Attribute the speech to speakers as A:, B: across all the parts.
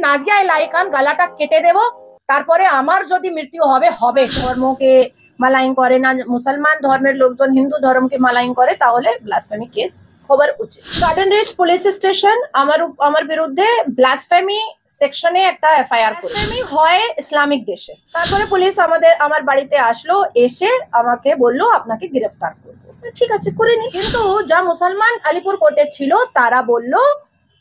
A: নাজিয়া এলাইকান গলাটা কেটে দেব, তারপরে আমার যদি মৃত্যু হবে হবে। ধর্মকে মালাইং করে না, মুসলমান ধর্মের লোকজন হিন্দু ধর্মকে মালাইং করে, তাহলে ব্লাসফেমি কেস হবার উচিত। গার্ডেন রিচ পুলিশ স্টেশন আমার বিরুদ্ধে ব্লাসফেমি সেকশনে একটা এফআইআর করে। ব্লাসফেমি হয় ইসলামিক দেশে। তারপরে পুলিশ আমার বাড়িতে আসলো, এসে আমাকে বললো আপনাকে গ্রেফতার করবো। ঠিক আছে, করে নি। কিন্তু যা মুসলমান আলিপুর কোর্টে ছিল তারা বলল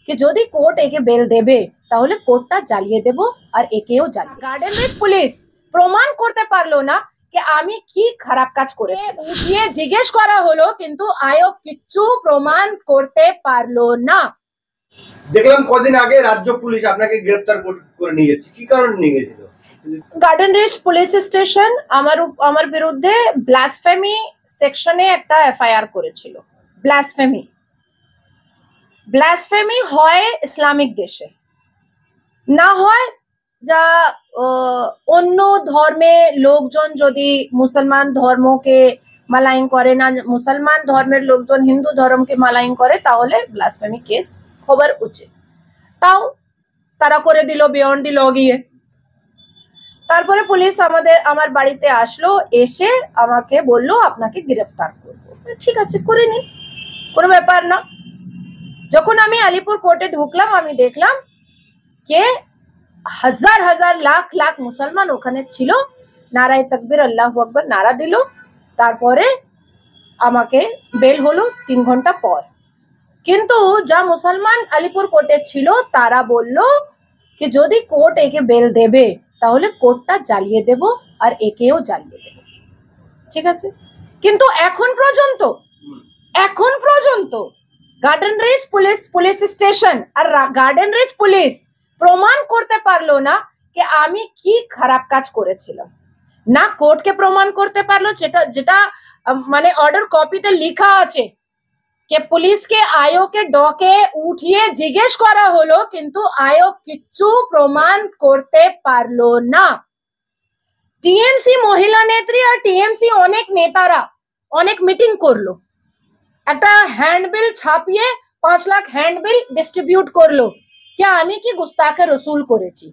A: कि যদি কোর্ট একে বেল দেবে তাহলে কোর্টটা জ্বালিয়ে দেব আর একেও জ্বালিয়ে। গার্ডেন রিচ পুলিশ প্রমাণ করতে পারলো না যে আমি কি খারাপ কাজ করেছি। উঠিয়ে জিজ্ঞেস করা হলো কিন্তু আয়োগ কিচ্ছু প্রমাণ করতে পারলো না।
B: দেখলাম কদিন আগে রাজ্য পুলিশ আপনাকে গ্রেফতার করে নিয়ে যাচ্ছে, কি কারণে নিয়ে গেছিল?
A: গার্ডেন রিচ পুলিশ স্টেশন আমার বিরুদ্ধে ব্লাসফেমি সেকশনে একটা এফআইআর করেছিল। ব্লাসফেমি হয় ইসলামিক দেশে, না হয় যা অন্য ধর্মে লোকজন যদি মুসলমান ধর্মকে মালাইং করে না, মুসলমান ধর্মের লোকজন হিন্দু ধর্মকে মালাইং করে, তাহলে ব্লাসফেমি কেস হবার উচিত। তাও তারা করে দিল বিয়ন্ড দি ল গিয়ে। তারপরে পুলিশ আমার বাড়িতে আসলো, এসে আমাকে বললো আপনাকে গ্রেফতার করবো। ঠিক আছে, করে নি, কোনো ব্যাপার না। যখন আমি আলিপুর কোর্টে ঢুকলাম, আমি দেখলাম কে হাজার হাজার লাখ লাখ মুসলমান ওখানে ছিল, নারায়ে তাকবীর আল্লাহু আকবার নারা দিল। তারপরে আমাকে বেল হলো 3 ঘন্টা পর। কিন্তু যা মুসলমান আলিপুর কোর্টে ছিল তারা বলল कि যদি কোর্ট একে বেল দেবে তাহলে কোর্টটা জ্বালিয়ে দেব আর একেও জ্বালিয়ে দেব। ঠিক আছে, কিন্তু এখন পর্যন্ত গার্ডেন রিচ পুলিশ স্টেশন আর গার্ডেন রিচ পুলিশ প্রমাণ করতে পারলো না যে আমি কি খারাপ কাজ করেছিলাম। না কোর্টকে প্রমাণ করতে পারলো, যেটা মানে অর্ডার কপিতে লেখা আছে कि पुलिस के आयोग के डके उठिए जिज्ञेस करा हलो किंतु आयोग किच्छु प्रमाण करते पारलो ना। टीएमसी महिला नेत्री और टीएमसी अनेक नेतारा अनेक मीटिंग करलो, একটা হ্যান্ডবিল ছাপিয়ে 5 লাখ হ্যান্ডবিল ডিস্ট্রিবিউট করলো कि আমি কি গুস্তাখে রসুল করেছি।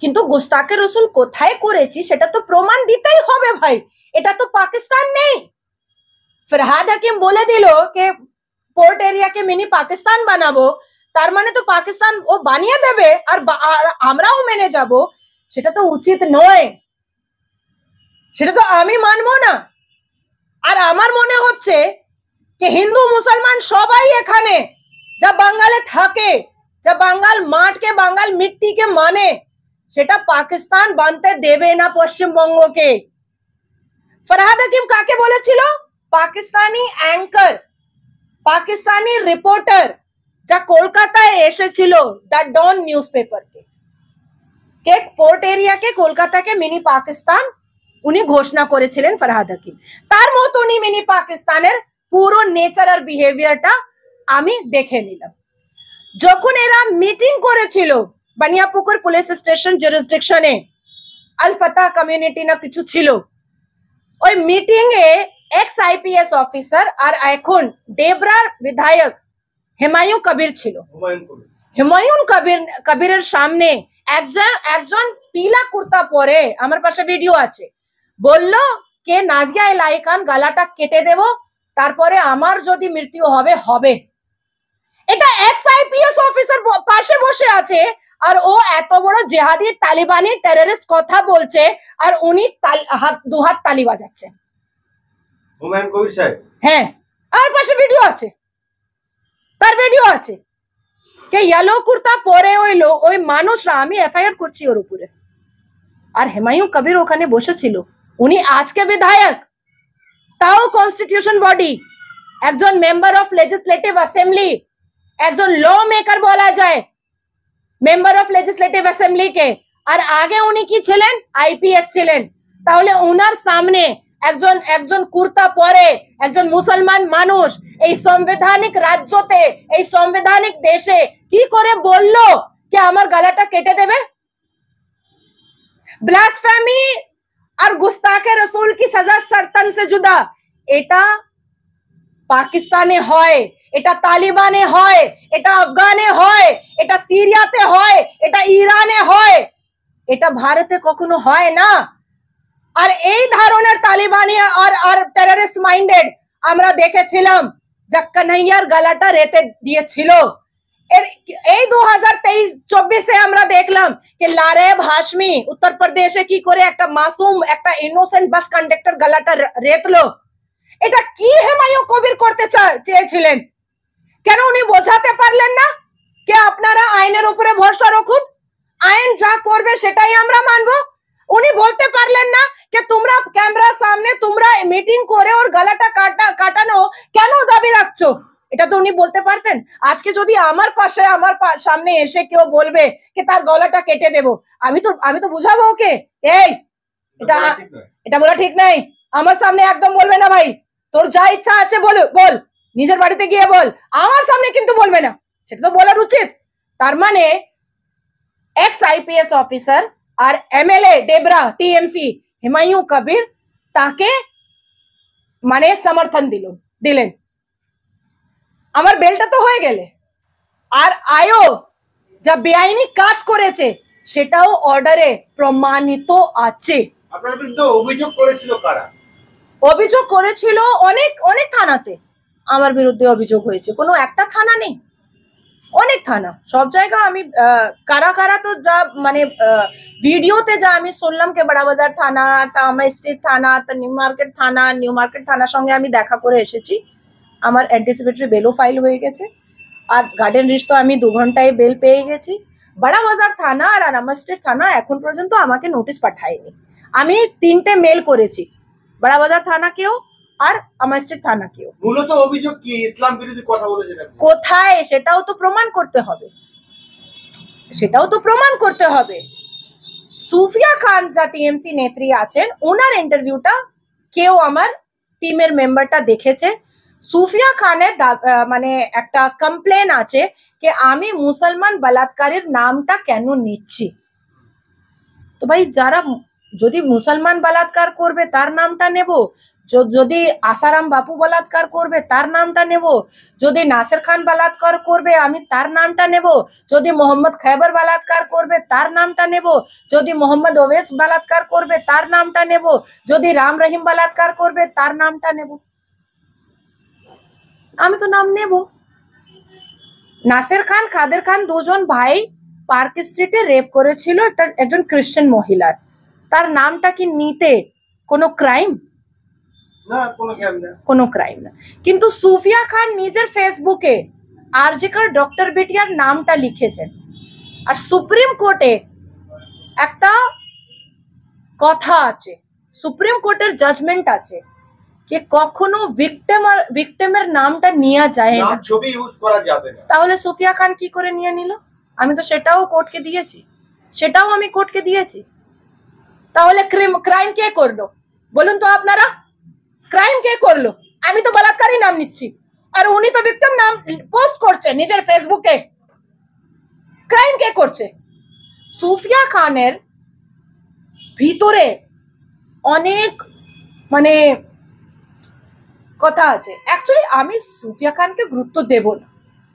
A: কিন্তু গুস্তাখে রসুল কোথায় করেছি সেটা তো প্রমাণ দিতেই হবে ভাই, এটা তো পাকিস্তান নেই। फरहाद हकीम बोले दिलो कि पोर्ट एरिया के मिनी पाकिस्तान बनाबो, तार माने तो पाकिस्तान ओ बानिये देबे और আমরাও মেনে যাব, সেটা তো উচিত নয়, সেটা তো আমি মানবো না। আর আমার মনে হচ্ছে যে হিন্দু মুসলমান সবাই এখানে যা বাঙালে থাকে, যা বাঙাল মাঠকে বাঙাল মিট্টিকে মানে, সেটা পাকিস্তান বানতে দেবে না পশ্চিমবঙ্গকে। ফরহাদ হাকিম কাকে বলেছিল? পাকিস্তানি অ্যাঙ্কার, পাকিস্তানি রিপোর্টার যা কলকাতায় এসেছিল দ্য ডন নিউজ পেপারকে, কে পোর্ট এরিয়াকে কলকাতাকে মিনি পাকিস্তান উনি ঘোষণা করেছিলেন ফরহাদ হাকিম। তার মতনই মিনি পাকিস্তানের পুরো নেচার আর বিহেভিয়ারটা আমি দেখে নিলাম। যখন এরা মিটিং করেছিল বানিয়াপুকুর পুলিশ স্টেশন জুরিসডিকশনে, আল ফাতাহ কমিউনিটি না কিছু ছিল, ওই মিটিং এ এক্স আইপিএস অফিসার আর এখন ডেবরার বিধায়ক হুমায়ুন কবির ছিল। হুমায়ুন কবিরের সামনে একজন পীলা কুর্তা পরে, আমার পাশে ভিডিও আছে, বলল কে নাজিয়া এলাইকান গলাটা কেটে দেব, তারপরে আমার যদি মৃত্যু হবে হবে। এটা এক্স আইপিএস অফিসার পাশে বসে আছে আর ও এত বড় জিহাদি তালিবানি টেররিস্ট কথা বলছে আর উনি দুহাত তালি বাজাচ্ছেন।
B: হুমায়ুন কবির সাহেব,
A: হ্যাঁ, আর পাশে ভিডিও আছে, তার ভিডিও আছে কে ইয়েলো কুর্তা পরে ওই মানুষরা, আমি এফআইআর করছি ওর উপরে। আর হুমায়ুন কবির ওখানে বসেছিল, উনি আজকে বিধায়ক, তাও কনস্টিটিউশন বডি, একজন মেম্বার অফ লেজিসলেটিভ অ্যাসেম্বলি, একজন ল মেকার বলা যায় মেম্বার অফ লেজিসলেটিভ অ্যাসেম্বলি কে। আর আগে উনি কি ছিলেন? আইপিএস ছিলেন। তাহলে উনার সামনে একজন কুর্তা পরে একজন মুসলমান মানুষ এই সাংবিধানিক রাজ্যতে, এই সাংবিধানিক দেশে কি করে বললো যে আমার গলাটা কেটে দেবে? ব্লাসফেমি আর গুস্তাখে রসুল কি সাজা সরতন সে জুদা, এটা পাকিস্তানে হয়, এটা তালিবানে হয়, এটা আফগানে হয়, এটা সিরিয়াতে হয়, এটা ইরানে হয়, এটা ভারতে কখনো হয় না। আর এই ধরনের তালিবানি আর টেররিস্ট মাইন্ডেড আমরা দেখেছিলাম যা কানহাইয়ার গলাটা রেতে দিয়েছিল। এই 2023-24 আমরা দেখলাম যে লারেব হাশমি উত্তর প্রদেশে কি করে একটা মাসুম একটা ইনোসেন্ট বাস কন্ডাক্টর গলাটা রেতলো। এটা কি হুমায়ুন কবির করতে চেয়েছিলেন? কেন উনি বোঝাতে পারলেন না যে আপনারা আইনের উপরে ভরসা রাখুন, আইন যা করবে সেটাই আমরা মানবো? উনি বলতে পারলেন না যে তোমরা ক্যামেরার সামনে তোমরা মিটিং করে ওর গলাটা কাটানো কেন দাবি রাখছো? এটা তো উনি বলতে পারতেন। আজকে যদি আমার পাশে আমার সামনে এসে কেউ বলবে যে তার গলাটা কেটে দেব, আমি তো বুঝাবো ওকে, এই এটা বলা ঠিক নাই, আমার সামনে একদম বলবে না ভাই, তোর যা ইচ্ছা আছে বল, নিজের বাড়িতে গিয়ে বল, আমার সামনে কিন্তু বলবে না, সেটা তো বলার উচিত। তার মানে এক্স আইপিএস অফিসার আর এমএলএ ডেবরা টিএমসি হুমায়ুন কবির তাকে মানে সমর্থন দিলেন। আমার বেলটা তো হয়ে গেলে, আর আয়োগ যা বেআইনি কাজ করেছে সেটাও অর্ডারে প্রমাণিত আছে।
B: আপনার বিরুদ্ধে অভিযোগ করেছিল কারা?
A: অভিযোগ করেছিল অনেক অনেক থানাতে আমার বিরুদ্ধে অভিযোগ হয়েছে, কোনো একটা থানা নেই, অনেক থানা, সব জায়গা। আমি কারা কারা তো যা মানে ভিডিওতে যা আমি শুনলাম কে বড়া বাজার থানা, তামা স্ট্রিট থানা, নিউ মার্কেট থানার সঙ্গে আমি দেখা করে এসেছি। আমার অ্যান্টিসিপেটরি বেলও ফাইল হয়ে গেছে, আর গার্ডেন রিচ তো আমি 2 ঘন্টায় বেল পেয়ে গেছি। বড়া বাজার থানা আর আরামবাগ স্ট্রিট থানা এখন পর্যন্ত আমাকে নোটিশ পাঠায়নি। আমি 3টে মেল করেছি, বড়া বাজার থানাকেও আর আমার স্ট্রিট থানাকেও।
B: মূলত অভিযোগ কি ইসলাম বিরোধী কথা বলেছেন?
A: কোথায় সেটাও তো প্রমাণ করতে হবে, সুফিয়া খান যা টিএমসি নেত্রী আছেন ওনার ইন্টারভিউটা কেউ আমার টিমের মেম্বারটা দেখেছে। সুফিয়া খানের মানে একটা কমপ্লেন আছে যে আমি মুসলমান বলাৎকারের নামটা কেন নিচ্ছি। তো ভাই যারা যদি মুসলমান বলাৎকার করবে তার নামটা নেব, যদি আসারাম বাপু বলাৎকার করবে তার নামটা নেব, যদি নাসির খান বলাৎকার করবে আমি তার নামটা নেব, যদি মোহাম্মদ খৈবর বলাৎকার করবে তার নামটা নেব, যদি মোহাম্মদ ওয়েস বলাৎকার করবে তার নামটা নেব, যদি রাম রহিম বলাৎকার করবে তার নামটা নেব। আমি তো নাম নেব। নাসির খান কাদের খান দুজন ভাই পার্ক স্ট্রিটে রেপ করেছিল একজন খ্রিস্টান মহিলার, তার নামটা কি নিতে কোনো ক্রাইম?
B: না,
A: কোনো ক্রাইম না। কিন্তু সুফিয়া খান নিজের ফেসবুকে আরজিকর ডক্টর বেটিয়ার নামটা লিখেছেন, আর সুপ্রিম কোর্টে একটা কথা আছে, সুপ্রিম কোর্টের জাজমেন্ট আছে যে কখনো ভিকটিমের নামটা নিয়ে যায় না,
B: ছবি ইউজ করা যাবে না।
A: তাহলে সুফিয়া খান কি করে নিয়ে নিল? আমি তো সেটাও কোর্টকে দিয়েছি, তাহলে ক্রাইম কে করলো বলুন তো আপনারা? ক্রাইম কে করলো? আমি তো বলাৎকারী নাম নিচ্ছি, আর উনি তো ভিকটিম নাম পোস্ট করছে নিজের ফেসবুকে। ক্রাইম কে করছে? সুফিয়া খানের ভিতরে অনেক মানে কথা আছে। অ্যাকচুয়ালি আমি সুফিয়া খানকে গুরুত্ব দেব না,